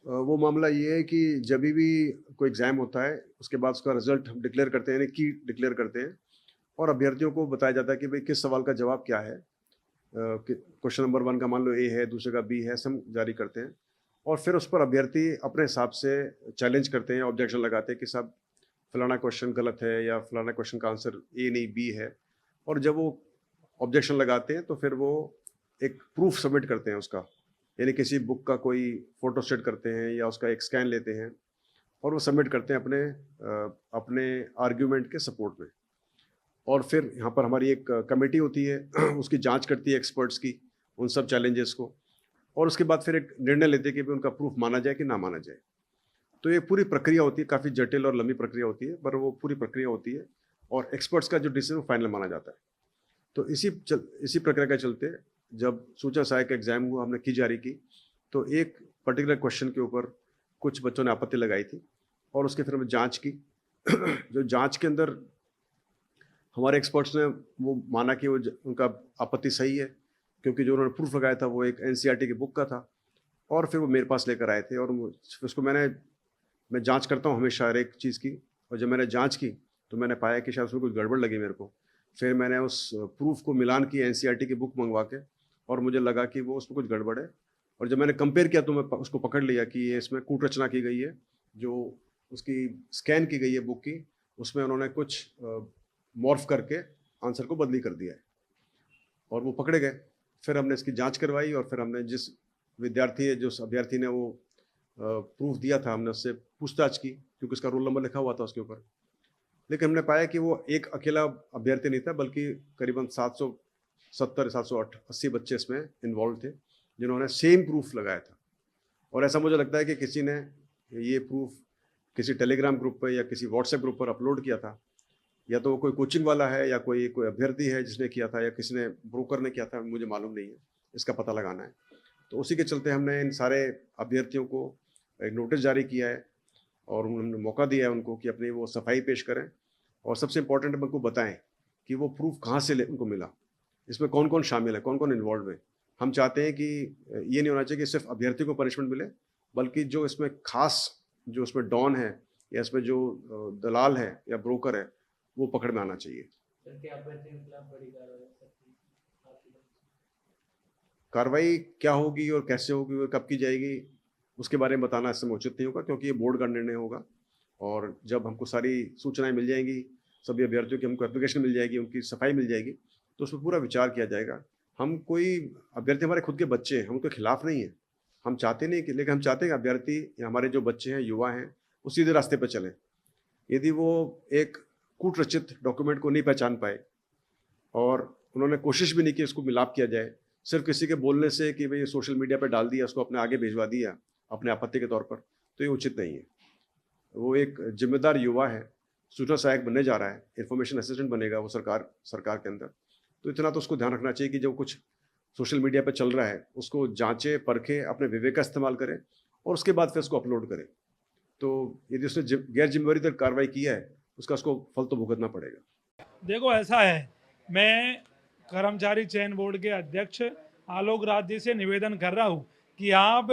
वो मामला ये है कि जभी भी कोई एग्ज़ाम होता है, उसके बाद उसका रिज़ल्ट हम डिक्लेयर करते हैं, यानी की डिक्लेयर करते हैं और अभ्यर्थियों को बताया जाता है कि भई किस सवाल का जवाब क्या है। कि क्वेश्चन नंबर 1 का मान लो ए है, दूसरे का बी है, ऐसे हम जारी करते हैं और फिर उस पर अभ्यर्थी अपने हिसाब से चैलेंज करते हैं, ऑब्जेक्शन लगाते हैं कि साहब फलाना क्वेश्चन गलत है या फलाना क्वेश्चन का आंसर ए नहीं बी है। और जब वो ऑब्जेक्शन लगाते हैं तो फिर वो एक प्रूफ सबमिट करते हैं उसका, यानी किसी बुक का कोई फोटोस्टेट करते हैं या उसका एक स्कैन लेते हैं और वो सबमिट करते हैं अपने आर्ग्यूमेंट के सपोर्ट में। और फिर यहाँ पर हमारी एक कमेटी होती है उसकी जांच करती है एक्सपर्ट्स की उन सब चैलेंजेस को और उसके बाद फिर एक निर्णय लेते हैं कि भाई उनका प्रूफ माना जाए कि ना माना जाए। तो ये पूरी प्रक्रिया होती है, काफ़ी जटिल और लंबी प्रक्रिया होती है, पर वो पूरी प्रक्रिया होती है और एक्सपर्ट्स का जो डिसीजन फाइनल माना जाता है। तो इसी प्रक्रिया के चलते जब सूचना सहायक का एग्जाम हुआ, हमने की जारी की, तो एक पर्टिकुलर क्वेश्चन के ऊपर कुछ बच्चों ने आपत्ति लगाई थी और उसके फिर हमने जांच की। जो जांच के अंदर हमारे एक्सपर्ट्स ने वो माना कि उनका आपत्ति सही है, क्योंकि जो उन्होंने प्रूफ लगाया था वो एक एनसीईआरटी की बुक का था और फिर वो मेरे पास लेकर आए थे और उसको मैं जांच करता हूँ हमेशा हर एक चीज़ की। और जब मैंने जांच की तो मैंने पाया कि शायद उसमें कुछ गड़बड़ लगी मेरे को। फिर मैंने उस प्रूफ को मिलान की एनसीईआरटी की बुक मंगवा के और मुझे लगा कि वो उसमें कुछ गड़बड़ है। और जब मैंने कंपेयर किया तो मैं उसको पकड़ लिया कि ये इसमें कूट रचना की गई है, जो उसकी स्कैन की गई है बुक की, उसमें उन्होंने कुछ मॉर्फ करके आंसर को बदली कर दिया है और वो पकड़े गए। फिर हमने इसकी जांच करवाई और फिर हमने जिस अभ्यर्थी ने वो प्रूफ दिया था, हमने उससे पूछताछ की, क्योंकि उसका रोल नंबर लिखा हुआ था उसके ऊपर। लेकिन हमने पाया कि वो एक अकेला अभ्यर्थी नहीं था, बल्कि करीबन 770 780 बच्चे इसमें इन्वॉल्व थे, जिन्होंने सेम प्रूफ लगाया था। और ऐसा मुझे लगता है कि किसी ने ये प्रूफ किसी टेलीग्राम ग्रुप पर या किसी व्हाट्सएप ग्रुप पर अपलोड किया था, या तो वो कोई कोचिंग वाला है या कोई कोई अभ्यर्थी है जिसने किया था, या किसी ने ब्रोकर ने किया था, मुझे मालूम नहीं है, इसका पता लगाना है। तो उसी के चलते हमने इन सारे अभ्यर्थियों को एक नोटिस जारी किया है और हमने मौका दिया है उनको कि अपनी वो सफाई पेश करें और सबसे इम्पोर्टेंट उनको बताएं कि वो प्रूफ कहाँ से उनको मिला, इसमें कौन कौन शामिल है, कौन कौन इन्वॉल्व है। हम चाहते हैं कि ये नहीं होना चाहिए कि सिर्फ अभ्यर्थी को पनिशमेंट मिले, बल्कि जो इसमें खास जो इसमें डॉन है या इसमें जो दलाल है या ब्रोकर है, वो पकड़ में आना चाहिए। कार्रवाई क्या होगी और कैसे होगी और कब की जाएगी, उसके बारे में बताना इस समय उचित नहीं होगा, क्योंकि ये बोर्ड का निर्णय होगा। और जब हमको सारी सूचनाएं मिल जाएंगी, सभी अभ्यर्थियों की हमको एप्लीकेशन मिल जाएगी, उनकी सफाई मिल जाएगी, तो उस पर पूरा विचार किया जाएगा। हम कोई अभ्यर्थी हमारे खुद के बच्चे हैं, हम उनके खिलाफ नहीं हैं, हम चाहते नहीं कि, लेकिन हम चाहते हैं कि अभ्यर्थी या हमारे जो बच्चे हैं, युवा हैं, वो सीधे रास्ते पर चलें। यदि वो एक कूट रचित डॉक्यूमेंट को नहीं पहचान पाए और उन्होंने कोशिश भी नहीं की इसको मिलाप किया जाए, सिर्फ किसी के बोलने से कि भाई सोशल मीडिया पे डाल दिया, उसको अपने आगे भिजवा दिया अपने आपत्ति के तौर पर, तो ये उचित नहीं है। वो एक जिम्मेदार युवा है, सूचना सहायक बनने जा रहा है, इंफॉर्मेशन असिस्टेंट बनेगा वो सरकार के अंदर। तो इतना तो उसको ध्यान रखना चाहिए कि जो कुछ सोशल मीडिया पर चल रहा है उसको जांचे परखे, अपने विवेक का इस्तेमाल करे और उसके बाद फिर उसको अपलोड करे। तो यदि उसने गैर जिम्मेवारी तक कार्रवाई की है, उसका उसको फल तो भुगतना पड़ेगा। देखो ऐसा है, मैं कर्मचारी चयन बोर्ड के अध्यक्ष आलोक राज जी से निवेदन कर रहा हूँ कि आप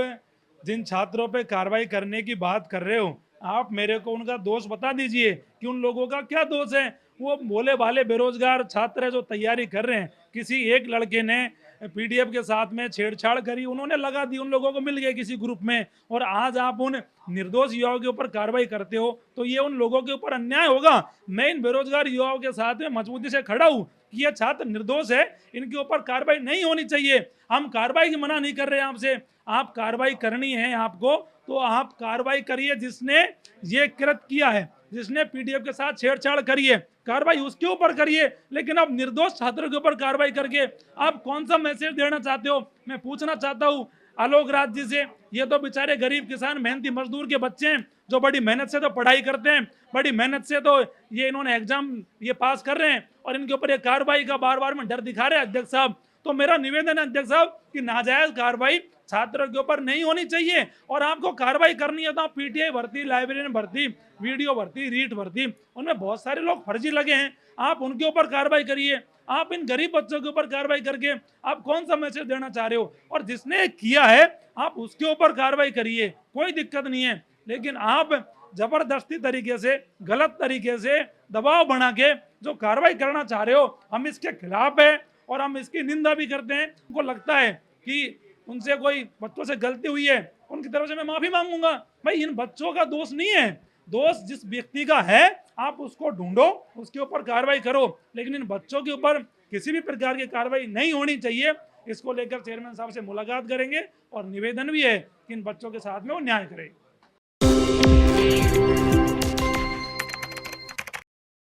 जिन छात्रों पे कार्रवाई करने की बात कर रहे हो, आप मेरे को उनका दोष बता दीजिए कि उन लोगों का क्या दोष है। वो भोले भाले बेरोजगार छात्र है जो तैयारी कर रहे हैं, किसी एक लड़के ने पीडीएफ के साथ में छेड़छाड़ करी, उन्होंने लगा दी, उन लोगों को मिल गए किसी ग्रुप में, और आज आप उन निर्दोष युवाओं के ऊपर कार्रवाई करते हो, तो ये उन लोगों के ऊपर अन्याय होगा। मैं इन बेरोजगार युवाओं के साथ में मजबूती से खड़ा हूं कि ये छात्र निर्दोष है, इनके ऊपर कार्रवाई नहीं होनी चाहिए। हम कार्रवाई की मना नहीं कर रहे हैं आपसे, आप कार्रवाई करनी है आपको तो आप कार्रवाई करिए। जिसने ये कृत किया है, जिसने पीडीएफ के साथ छेड़छाड़ करी है, कार्रवाई उसके ऊपर करिए। लेकिन अब निर्दोष छात्रों के ऊपर कार्रवाई करके आप कौन सा मैसेज देना चाहते हो? मैं पूछना चाहता हूं आलोक राज जी से। ये तो बेचारे गरीब किसान मेहनती मजदूर के बच्चे हैं जो बड़ी मेहनत से तो पढ़ाई करते हैं, बड़ी मेहनत से तो ये इन्होंने एग्जाम ये पास कर रहे हैं, और इनके ऊपर ये कार्रवाई का बार बार में डर दिखा रहे हैं अध्यक्ष साहब। तो मेरा निवेदन है अध्यक्ष साहब कि नाजायज कार्रवाई छात्रों के ऊपर नहीं होनी चाहिए, और आपको कार्रवाई करनी है तो आप पीटीआई भर्ती, लाइब्रेरियन भर्ती, वीडियो भर्ती, रीट भर्ती, उनमें बहुत सारे लोग फर्जी लगे हैं, आप उनके ऊपर कार्रवाई करिए। आप इन गरीब बच्चों के ऊपर कार्रवाई करके आप कौन सा मैसेज देना चाह रहे हो? और जिसने किया है आप उसके ऊपर कार्रवाई करिए, कोई दिक्कत नहीं है, लेकिन आप जबरदस्ती तरीके से, गलत तरीके से दबाव बना के जो कार्रवाई करना चाह रहे हो, हम इसके खिलाफ है और हम इसकी निंदा भी करते हैं। उनको लगता है कि उनसे कोई बच्चों से गलती हुई है, उनकी तरफ से मैं माफी मांगूंगा। भाई इन बच्चों का दोष नहीं है, दोष जिस व्यक्ति का है आप उसको ढूंढो, उसके ऊपर कार्रवाई करो, लेकिन इन बच्चों के ऊपर किसी भी प्रकार की कार्रवाई नहीं होनी चाहिए। इसको लेकर चेयरमैन साहब से मुलाकात करेंगे और निवेदन भी है कि इन बच्चों के साथ में वो न्याय करें।